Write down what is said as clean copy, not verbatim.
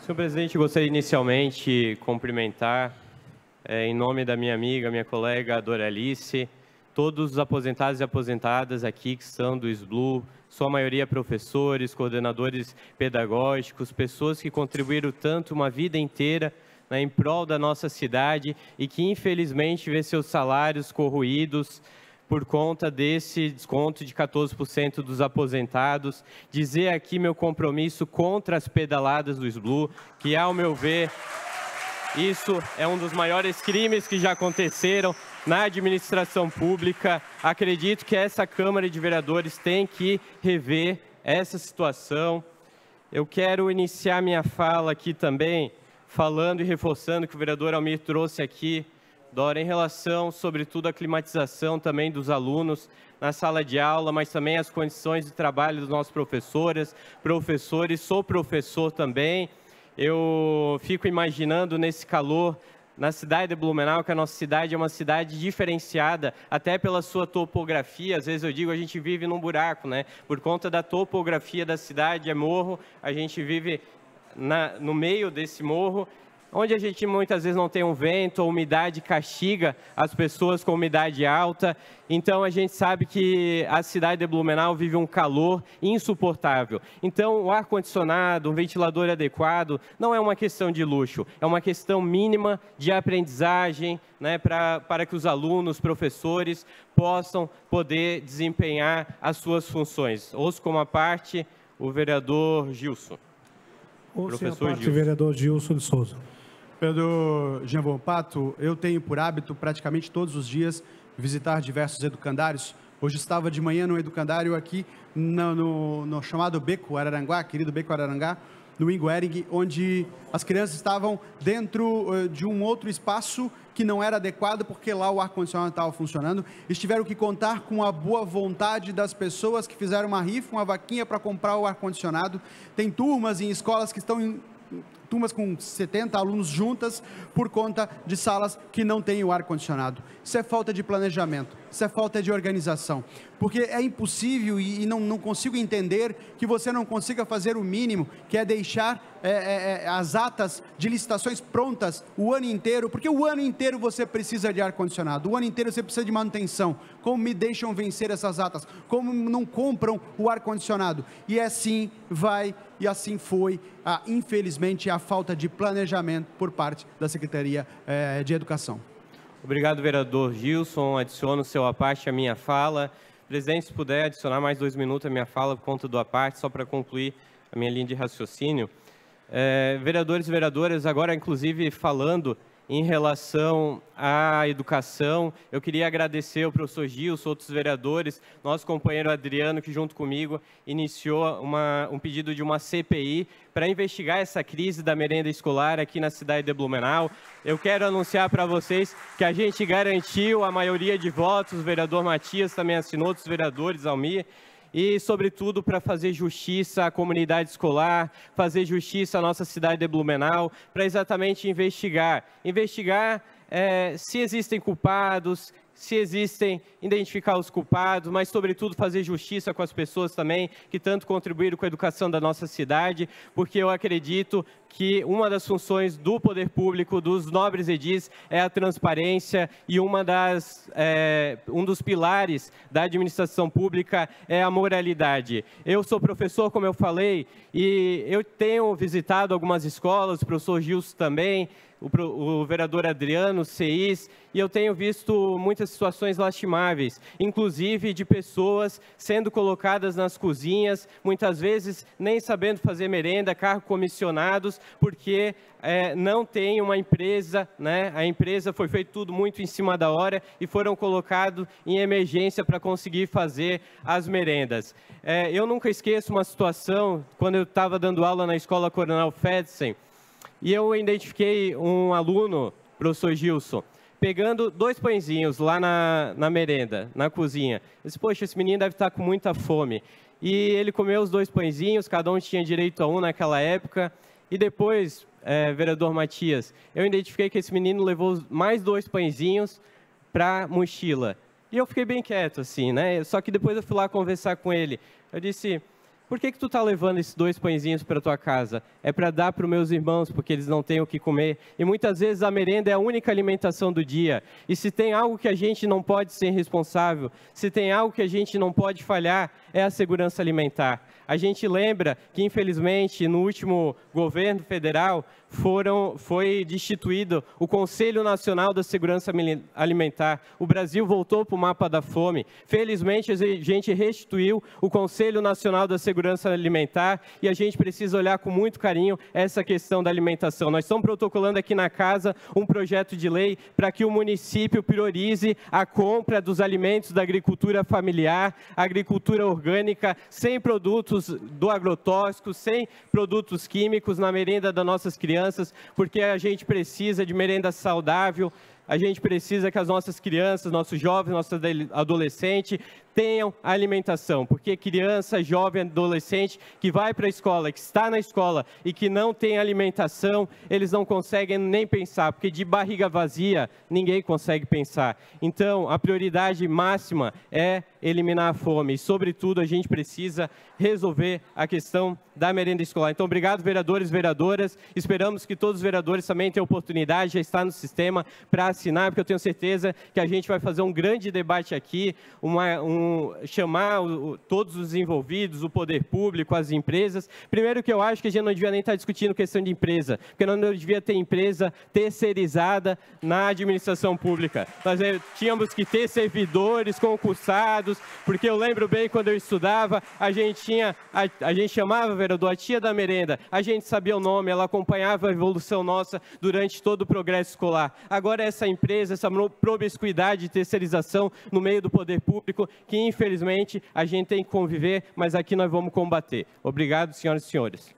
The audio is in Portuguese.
Senhor presidente, gostaria inicialmente de cumprimentar, em nome da minha amiga, minha colega Doralice, todos os aposentados e aposentadas aqui que são do SBLU, sua maioria professores, coordenadores pedagógicos, pessoas que contribuíram tanto uma vida inteira, né, em prol da nossa cidade e que infelizmente vê seus salários corroídos por conta desse desconto de 14% dos aposentados. Dizer aqui meu compromisso contra as pedaladas do SBLU, que, ao meu ver, isso é um dos maiores crimes que já aconteceram na administração pública. Acredito que essa Câmara de Vereadores tem que rever essa situação. Eu quero iniciar minha fala aqui também, falando e reforçando que o vereador Almir trouxe aqui, Dora, em relação, sobretudo, à climatização também dos alunos na sala de aula, mas também as condições de trabalho dos nossos professores, sou professor também. Eu fico imaginando nesse calor, na cidade de Blumenau, que a nossa cidade é uma cidade diferenciada, até pela sua topografia. Às vezes eu digo, a gente vive num buraco, né? Por conta da topografia da cidade, é morro, a gente vive no meio desse morro, onde a gente muitas vezes não tem um vento, a umidade castiga as pessoas com umidade alta. Então, a gente sabe que a cidade de Blumenau vive um calor insuportável. Então, o ar-condicionado, um ventilador adequado, não é uma questão de luxo, é uma questão mínima de aprendizagem, né, para que os alunos, professores, possam poder desempenhar as suas funções. Ouço como a parte o vereador Gilson. Professor Gilson. Vereador Gilson de Souza. Vereador Jean Volpato, eu tenho por hábito praticamente todos os dias visitar diversos educandários. Hoje estava de manhã no educandário aqui no chamado Beco Araranguá, querido Beco Araranguá, no Inguering, onde as crianças estavam dentro de um outro espaço que não era adequado, porque lá o ar-condicionado estava funcionando. Eles tiveram que contar com a boa vontade das pessoas que fizeram uma rifa, uma vaquinha para comprar o ar-condicionado. Tem turmas em escolas que estão em turmas com 70 alunos juntas por conta de salas que não têm o ar-condicionado. Isso é falta de planejamento, isso é falta de organização, porque é impossível e não consigo entender que você não consiga fazer o mínimo, que é deixar as atas de licitações prontas o ano inteiro, porque o ano inteiro você precisa de ar-condicionado, o ano inteiro você precisa de manutenção. Como me deixam vencer essas atas? Como não compram o ar-condicionado? E assim vai e assim foi, infelizmente, a falta de planejamento por parte da Secretaria de Educação. Obrigado, vereador Gilson. Adiciono seu à parte a minha fala. Presidente, se puder adicionar mais 2 minutos à minha fala por conta do à parte, só para concluir a minha linha de raciocínio. Vereadores e vereadoras, agora inclusive falando em relação à educação, eu queria agradecer ao professor Gilson, outros vereadores, nosso companheiro Adriano, que junto comigo iniciou um pedido de uma CPI para investigar essa crise da merenda escolar aqui na cidade de Blumenau. Eu quero anunciar para vocês que a gente garantiu a maioria de votos, o vereador Matias também assinou, outros vereadores, Almir, e, sobretudo, para fazer justiça à comunidade escolar, fazer justiça à nossa cidade de Blumenau, para exatamente investigar se existem culpados, identificar os culpados, mas, sobretudo, fazer justiça com as pessoas também que tanto contribuíram com a educação da nossa cidade, porque eu acredito que uma das funções do poder público, dos nobres edis, é a transparência e um dos pilares da administração pública é a moralidade. Eu sou professor, como eu falei, e eu tenho visitado algumas escolas, o professor Gilson também, o vereador Adriano, CEIS, e eu tenho visto muitas situações lastimáveis, inclusive de pessoas sendo colocadas nas cozinhas, muitas vezes nem sabendo fazer merenda, cargos comissionados, porque não tem uma empresa, né? A empresa foi feito tudo muito em cima da hora e foram colocados em emergência para conseguir fazer as merendas. Eu nunca esqueço uma situação, quando eu estava dando aula na Escola Coronel Fedsen, e eu identifiquei um aluno, professor Gilson, pegando 2 pãezinhos lá na merenda, na cozinha. Eu disse, poxa, esse menino deve estar com muita fome. E ele comeu os 2 pãezinhos, cada um tinha direito a um naquela época. E depois, vereador Matias, eu identifiquei que esse menino levou mais 2 pãezinhos para a mochila. E eu fiquei bem quieto, assim, né? Só que depois eu fui lá conversar com ele. Eu disse, por que tu está levando esses 2 pãezinhos para tua casa? É para dar para os meus irmãos, porque eles não têm o que comer. E muitas vezes a merenda é a única alimentação do dia. E se tem algo que a gente não pode ser responsável, se tem algo que a gente não pode falhar, é a segurança alimentar. A gente lembra que, infelizmente, no último governo federal, foi destituído o Conselho Nacional da Segurança Alimentar. O Brasil voltou para o mapa da fome. Felizmente, a gente restituiu o Conselho Nacional da Segurança Alimentar e a gente precisa olhar com muito carinho essa questão da alimentação. Nós estamos protocolando aqui na casa um projeto de lei para que o município priorize a compra dos alimentos da agricultura familiar, agricultura orgânica, sem produtos do agrotóxico, sem produtos químicos na merenda das nossas crianças, porque a gente precisa de merenda saudável, a gente precisa que as nossas crianças, nossos jovens, nossos adolescentes tenham alimentação, porque criança, jovem, adolescente que vai para a escola, que está na escola e que não tem alimentação, eles não conseguem nem pensar, porque de barriga vazia ninguém consegue pensar. Então, a prioridade máxima é eliminar a fome e, sobretudo, a gente precisa resolver a questão da merenda escolar. Então, obrigado, vereadores e vereadoras. Esperamos que todos os vereadores também tenham oportunidade, já está no sistema, para assinar, porque eu tenho certeza que a gente vai fazer um grande debate aqui, chamar todos os envolvidos, o poder público, as empresas. Primeiro que eu acho que a gente não devia nem estar discutindo questão de empresa, porque não devia ter empresa terceirizada na administração pública. Nós tínhamos que ter servidores concursados, porque eu lembro bem quando eu estudava, a gente chamava, vereador, a tia da merenda, a gente sabia o nome, ela acompanhava a evolução nossa durante todo o progresso escolar. Agora essa empresa, essa promiscuidade de terceirização no meio do poder público, que infelizmente a gente tem que conviver, mas aqui nós vamos combater. Obrigado, senhoras e senhores.